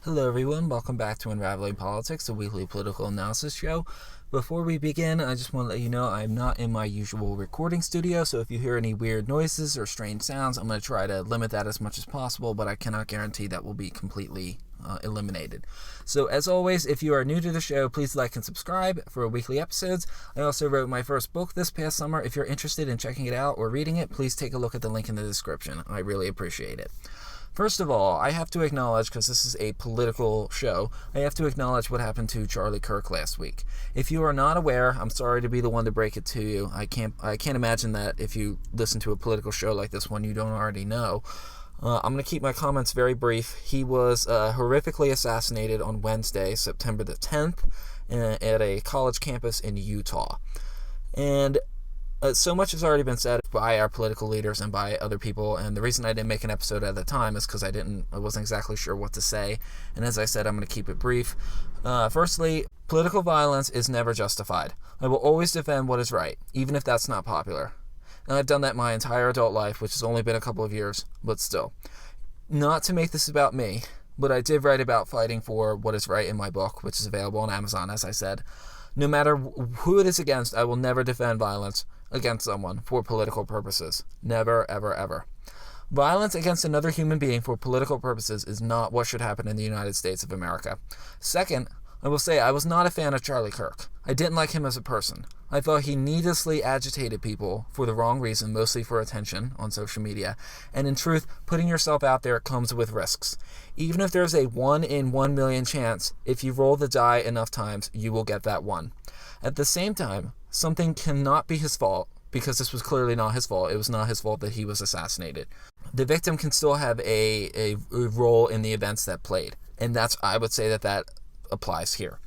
Hello everyone, welcome back to Unraveling Politics, a weekly political analysis show. Before we begin, I just want to let you know I'm not in my usual recording studio, so if you hear any weird noises or strange sounds, I'm going to try to limit that as much as possible, but I cannot guarantee that will be completely eliminated. So as always, if you are new to the show, please like and subscribe for weekly episodes. I also wrote my first book this past summer. If you're interested in checking it out or reading it, please take a look at the link in the description. I really appreciate it. First of all, I have to acknowledge, because this is a political show, I have to acknowledge what happened to Charlie Kirk last week. If you are not aware, I'm sorry to be the one to break it to you. I can't imagine that if you listen to a political show like this one, you don't already know. I'm going to keep my comments very brief. He was horrifically assassinated on Wednesday, September the 10th, at a college campus in Utah. And so much has already been said by our political leaders and by other people, and the reason I didn't make an episode at the time is because I wasn't exactly sure what to say, and as I said, I'm going to keep it brief. Firstly, political violence is never justified. I will always defend what is right, even if that's not popular. And I've done that my entire adult life, which has only been a couple of years, but still. Not to make this about me, but I did write about fighting for what is right in my book, which is available on Amazon, as I said. No matter who it is against, I will never defend violence against someone for political purposes. Never, ever, ever. Violence against another human being for political purposes is not what should happen in the United States of America. Second, I will say I was not a fan of Charlie Kirk. I didn't like him as a person. I thought he needlessly agitated people for the wrong reason, mostly for attention on social media. And in truth, putting yourself out there comes with risks. Even if there's a 1 in 1 million chance, if you roll the die enough times, you will get that one. At the same time, something cannot be his fault, because this was clearly not his fault. It was not his fault that he was assassinated. The victim can still have a role in the events that played. And I would say that applies here.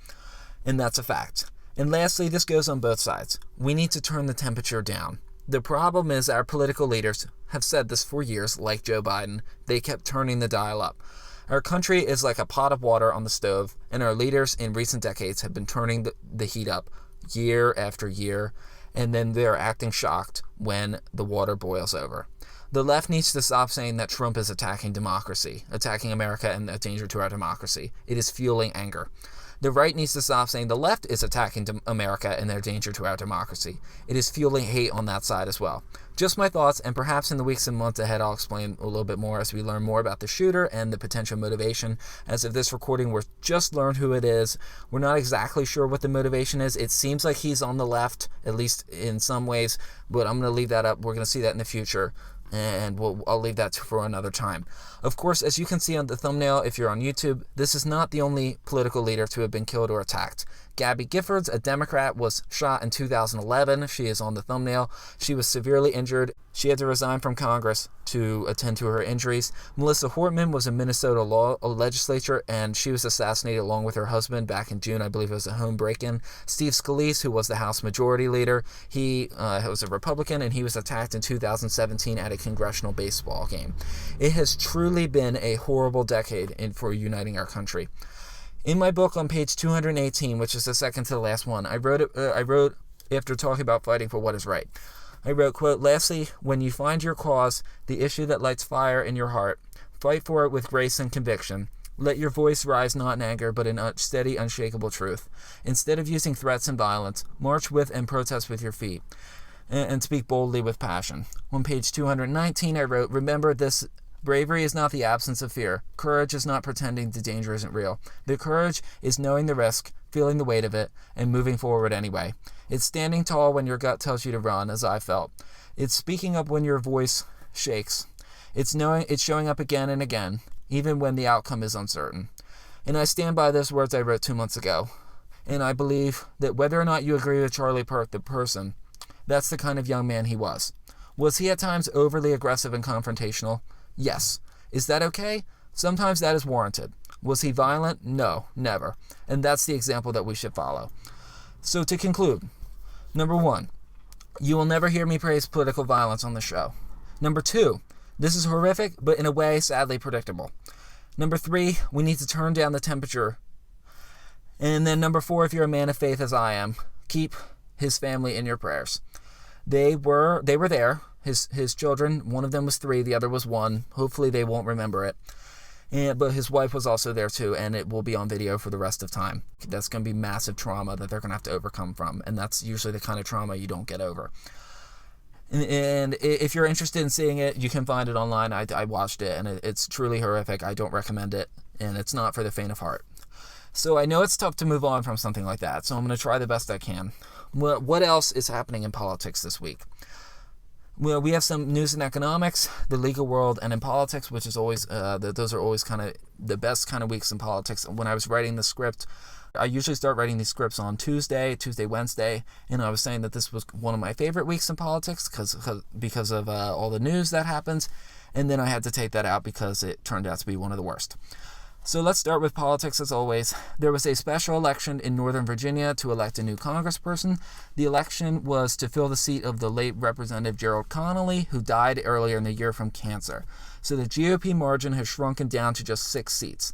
And that's a fact. And lastly, this goes on both sides. We need to turn the temperature down. The problem is our political leaders have said this for years, like Joe Biden. They kept turning the dial up. Our country is like a pot of water on the stove, and our leaders in recent decades have been turning the heat up year after year, and then they're acting shocked when the water boils over. The left needs to stop saying that Trump is attacking democracy, attacking America, and a danger to our democracy. It is fueling anger. The right needs to stop saying the left is attacking America and their danger to our democracy. It is fueling hate on that side as well. Just my thoughts, and perhaps in the weeks and months ahead I'll explain a little bit more as we learn more about the shooter and the potential motivation. As of this recording, we've just learned who it is. We're not exactly sure what the motivation is. It seems like he's on the left, at least in some ways, but I'm going to leave that up. We're going to see that in the future. And I'll leave that for another time. Of course, as you can see on the thumbnail, if you're on YouTube, this is not the only political leader to have been killed or attacked. Gabby Giffords, a Democrat, was shot in 2011. She is on the thumbnail. She was severely injured. She had to resign from Congress to attend to her injuries. Melissa Hortman was a Minnesota legislator, and she was assassinated along with her husband back in June. I believe it was a home break-in. Steve Scalise, who was the House Majority Leader, he was a Republican, and he was attacked in 2017 at a congressional baseball game. It has truly been a horrible decade for uniting our country. In my book on page 218, which is the second to the last one, I wrote after talking about fighting for what is right. I wrote, quote, "Lastly, when you find your cause, the issue that lights fire in your heart, fight for it with grace and conviction. Let your voice rise not in anger, but in steady, unshakable truth. Instead of using threats and violence, march with and protest with your feet, and speak boldly with passion." On page 219, I wrote, "Remember this. Bravery is not the absence of fear. Courage is not pretending the danger isn't real. The courage is knowing the risk, feeling the weight of it, and moving forward anyway. It's standing tall when your gut tells you to run, as I felt. It's speaking up when your voice shakes. It's showing up again and again, even when the outcome is uncertain." And I stand by those words I wrote 2 months ago. And I believe that whether or not you agree with Charlie Kirk, the person, that's the kind of young man he was. Was he at times overly aggressive and confrontational? Yes. Is that okay? Sometimes that is warranted. Was he violent? No, never. And that's the example that we should follow. So to conclude, number 1, you will never hear me praise political violence on the show. Number 2, this is horrific, but in a way sadly predictable. Number 3, we need to turn down the temperature. And then number 4, if you're a man of faith as I am, keep his family in your prayers. They were there. His children, one of them was 3, the other was 1. Hopefully they won't remember it. But his wife was also there too, and it will be on video for the rest of time. That's going to be massive trauma that they're going to have to overcome from, and that's usually the kind of trauma you don't get over. And if you're interested in seeing it, you can find it online. I watched it, and it's truly horrific. I don't recommend it, and it's not for the faint of heart. So I know it's tough to move on from something like that, so I'm going to try the best I can. What else is happening in politics this week? Well, we have some news in economics, the legal world, and in politics, which is always, those are always kind of the best kind of weeks in politics. When I was writing the script, I usually start writing these scripts on Tuesday, Wednesday, and I was saying that this was one of my favorite weeks in politics because of all the news that happens, and then I had to take that out because it turned out to be one of the worst. So let's start with politics as always. There was a special election in Northern Virginia to elect a new congressperson. The election was to fill the seat of the late Representative Gerald Connolly, who died earlier in the year from cancer. So the GOP margin has shrunken down to just 6 seats.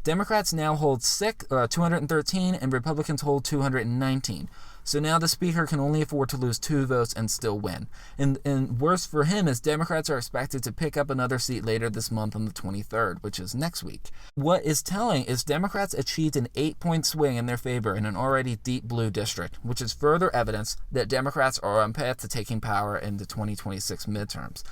Democrats now hold 213 and Republicans hold 219. So now the speaker can only afford to lose 2 votes and still win. And worse for him is Democrats are expected to pick up another seat later this month on the 23rd, which is next week. What is telling is Democrats achieved an 8-point swing in their favor in an already deep blue district, which is further evidence that Democrats are on path to taking power in the 2026 midterms.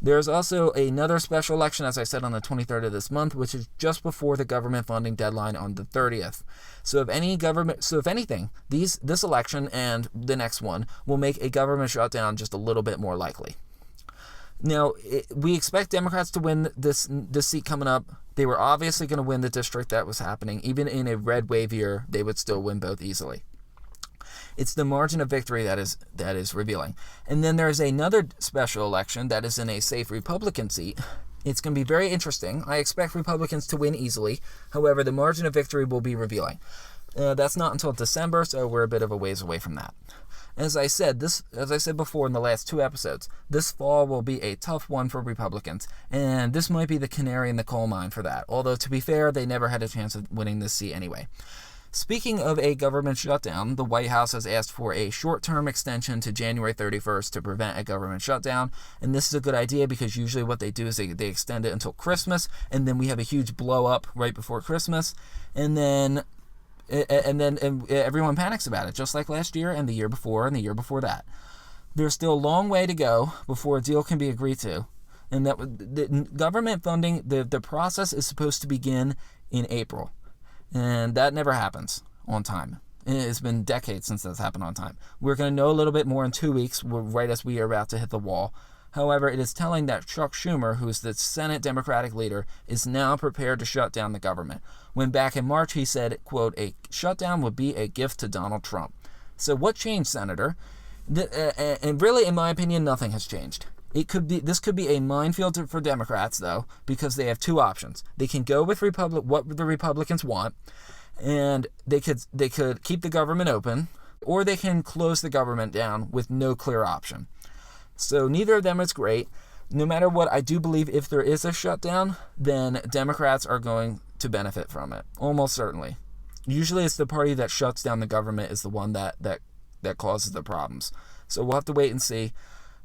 There's also another special election, as I said, on the 23rd of this month, which is just before the government funding deadline on the 30th. So if anything, this election and the next one will make a government shutdown just a little bit more likely. Now, we expect Democrats to win this seat coming up. They were obviously going to win the district that was happening. Even in a red wave year, they would still win both easily. It's the margin of victory that is revealing. And then there's another special election that is in a safe Republican seat. It's going to be very interesting. I expect Republicans to win easily. However, the margin of victory will be revealing. That's not until December, so we're a bit of a ways away from that. As I said before in the last 2 episodes, this fall will be a tough one for Republicans, and this might be the canary in the coal mine for that. Although, to be fair, they never had a chance of winning this seat anyway. Speaking of a government shutdown, the White House has asked for a short-term extension to January 31st to prevent a government shutdown. And this is a good idea because usually what they do is they extend it until Christmas, and then we have a huge blow-up right before Christmas, and then everyone panics about it, just like last year and the year before and the year before that. There's still a long way to go before a deal can be agreed to. And that the government funding, the process is supposed to begin in April. And that never happens on time. It's been decades since that's happened on time. We're going to know a little bit more in 2 weeks, right as we are about to hit the wall. However, it is telling that Chuck Schumer, who is the Senate Democratic leader, is now prepared to shut down the government. When back in March he said, quote, a shutdown would be a gift to Donald Trump. So what changed, Senator? And really, in my opinion, nothing has changed. This could be a minefield for Democrats, though, because they have 2 options. They can go with what the Republicans want, and they could keep the government open, or they can close the government down with no clear option. So neither of them is great. No matter what, I do believe if there is a shutdown, then Democrats are going to benefit from it, almost certainly. Usually it's the party that shuts down the government is the one that causes the problems. So we'll have to wait and see.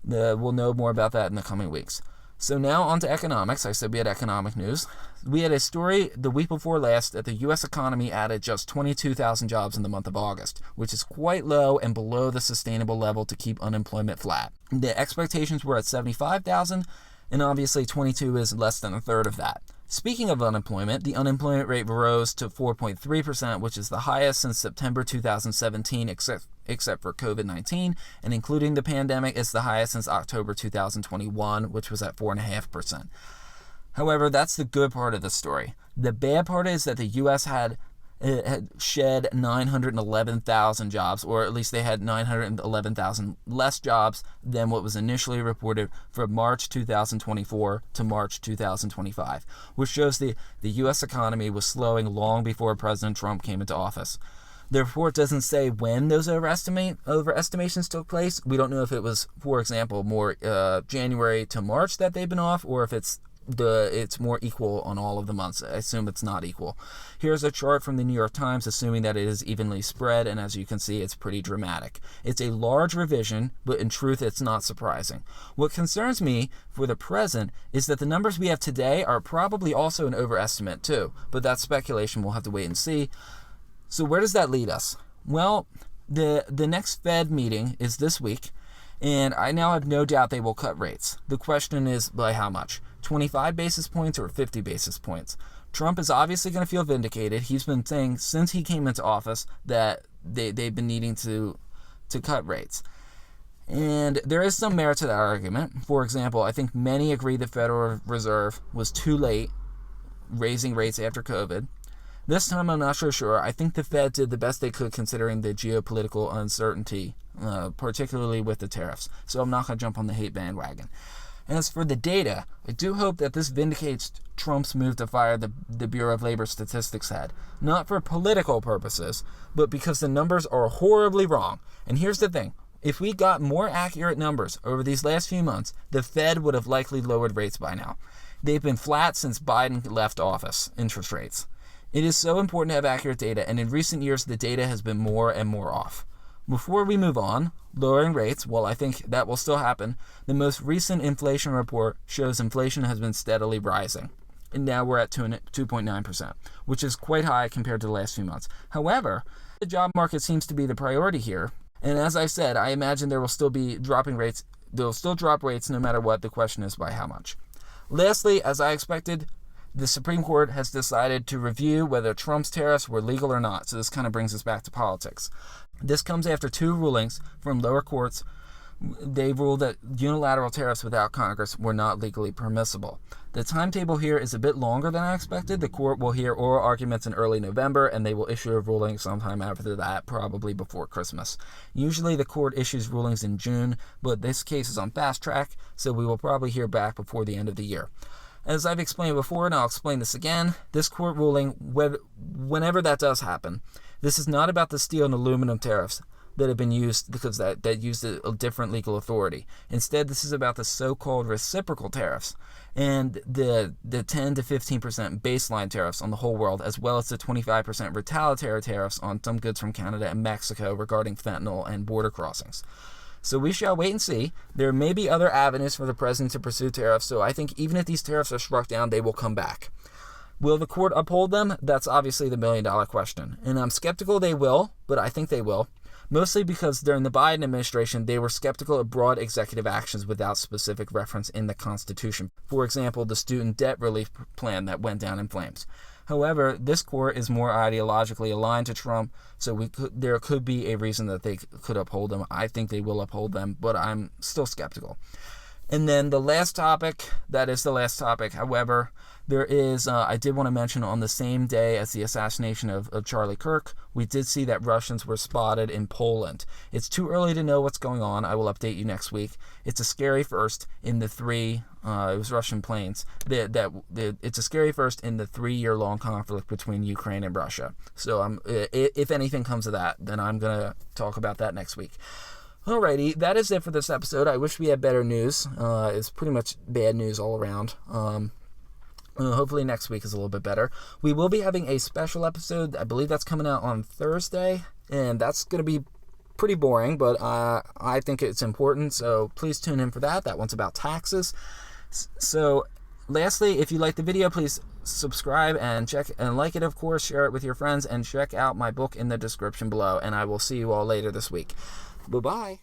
We'll know more about that in the coming weeks. So now on to economics. I said we had economic news. We had a story the week before last that the U.S. economy added just 22,000 jobs in the month of August, which is quite low and below the sustainable level to keep unemployment flat. The expectations were at 75,000, and obviously 22 is less than a third of that. Speaking of unemployment, the unemployment rate rose to 4.3%, which is the highest since September 2017, except for COVID-19, and including the pandemic, it's the highest since October 2021, which was at 4.5%. However, that's the good part of the story. The bad part is that the U.S. had shed 911,000 jobs, or at least they had 911,000 less jobs than what was initially reported from March 2024 to March 2025, which shows the U.S. economy was slowing long before President Trump came into office. The report doesn't say when those overestimations took place. We don't know if it was, for example, more January to March that they've been off, or if it's it's more equal on all of the months. I assume it's not equal. Here's a chart from the New York Times assuming that it is evenly spread, and as you can see, it's pretty dramatic. It's a large revision, but in truth, it's not surprising. What concerns me for the present is that the numbers we have today are probably also an overestimate too, but that's speculation. We'll have to wait and see. So where does that lead us? Well, the next Fed meeting is this week, and I now have no doubt they will cut rates. The question is by how much? 25 basis points or 50 basis points? Trump is obviously going to feel vindicated. He's been saying since he came into office that they've been needing to cut rates. And there is some merit to that argument. For example, I think many agree the Federal Reserve was too late raising rates after COVID. This time I'm not so sure. I think the Fed did the best they could considering the geopolitical uncertainty, particularly with the tariffs. So I'm not going to jump on the hate bandwagon. As for the data, I do hope that this vindicates Trump's move to fire the Bureau of Labor Statistics head. Not for political purposes, but because the numbers are horribly wrong. And here's the thing. If we got more accurate numbers over these last few months, the Fed would have likely lowered rates by now. They've been flat since Biden left office, interest rates. It is so important to have accurate data, and in recent years, the data has been more and more off. Before we move on, lowering rates, well, I think that will still happen. The most recent inflation report shows inflation has been steadily rising. And now we're at 2.9%, which is quite high compared to the last few months. However, the job market seems to be the priority here. And as I said, I imagine there will still be dropping rates. They'll still drop rates no matter what. The question is by how much. Lastly, as I expected, the Supreme Court has decided to review whether Trump's tariffs were legal or not. So this kind of brings us back to politics. This comes after two rulings from lower courts. They ruled that unilateral tariffs without Congress were not legally permissible. The timetable here is a bit longer than I expected. The court will hear oral arguments in early November, and they will issue a ruling sometime after that, probably before Christmas. Usually the court issues rulings in June, but this case is on fast track, so we will probably hear back before the end of the year. As I've explained before, and I'll explain this again, this court ruling, whenever that does happen, this is not about the steel and aluminum tariffs that have been used because that used a different legal authority. Instead, this is about the so-called reciprocal tariffs and the 10 to 15% baseline tariffs on the whole world, as well as the 25% retaliatory tariffs on some goods from Canada and Mexico regarding fentanyl and border crossings. So we shall wait and see. There may be other avenues for the president to pursue tariffs, so I think even if these tariffs are struck down, they will come back. Will the court uphold them? That's obviously the million-dollar question. And I'm skeptical they will, but I think they will. Mostly because during the Biden administration, they were skeptical of broad executive actions without specific reference in the Constitution. For example, the student debt relief plan that went down in flames. However, this court is more ideologically aligned to Trump, so there could be a reason that they could uphold them. I think they will uphold them, but I'm still skeptical. And then the last topic, that is the last topic. However, there is, I did want to mention on the same day as the assassination of Charlie Kirk, we did see that Russians were spotted in Poland. It's too early to know what's going on. I will update you next week. It's a scary first in the three, it was Russian planes. It's a scary first in the 3-year-long conflict between Ukraine and Russia. So if anything comes of that, then I'm going to talk about that next week. Alrighty, that is it for this episode. I wish we had better news. It's pretty much bad news all around. Hopefully next week is a little bit better. We will be having a special episode. I believe that's coming out on Thursday, and that's going to be pretty boring, but I think it's important, so please tune in for that. That one's about taxes. So lastly, if you like the video, please subscribe and like it, of course, share it with your friends, and check out my book in the description below, and I will see you all later this week. Bye-bye.